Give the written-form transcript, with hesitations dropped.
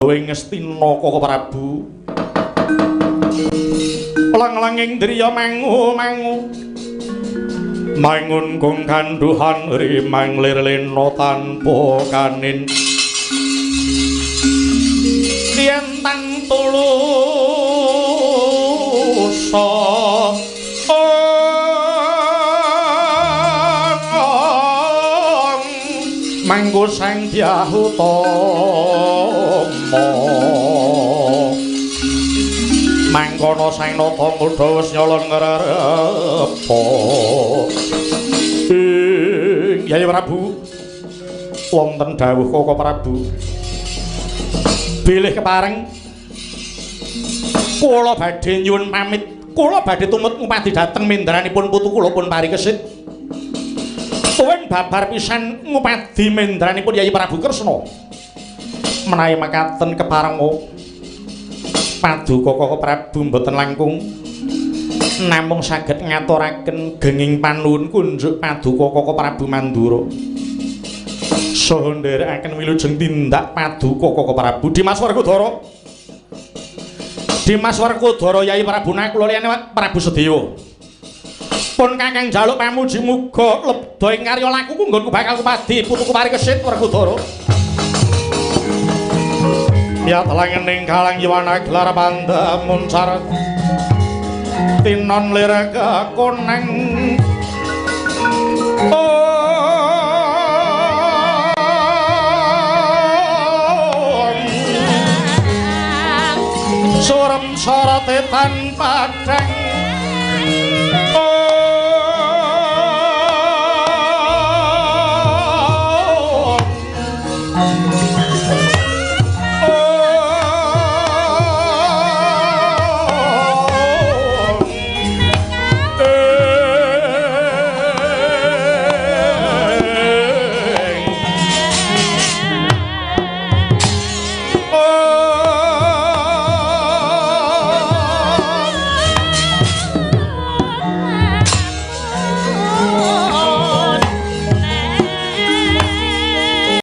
ing Ngastina Koko Prabu lang-langing driya mangu-mangu mangun kung kanduhan rimang lirlena tanpa kanin yen tang tulusa manggo sang Dyahutama mangkono sang nata mudha wis nyolong ngrepa Yai Prabu wonten dawuh Koko Prabu bilih kepareng kula badhe nyuwun pamit kula badhe tumut ngupadi dhateng mendranipun putu kula pun parikesit tuwin babar pisan ngupadi mendranipun Yai Prabu Kresna menawi makaten kepareng Paduka Koko Prabu mboten langkung namung saged ngaturaken genging panuwun kunjuk Paduka Koko Prabu Mandura saha nderekaken wilujeng tindak Paduka Koko Prabu Dimas Werkudara Dimas Werkudara Yai Prabu Nakula liyane Prabu Sedewa pun kakang njaluk pamuji muga lebda ing karya lakuku nggonku bakal kupadi putuku parikesit Werkudara ya telangening kalang yuwana gelar panda muncar tinon liraga koneng surem sorote tanpa deng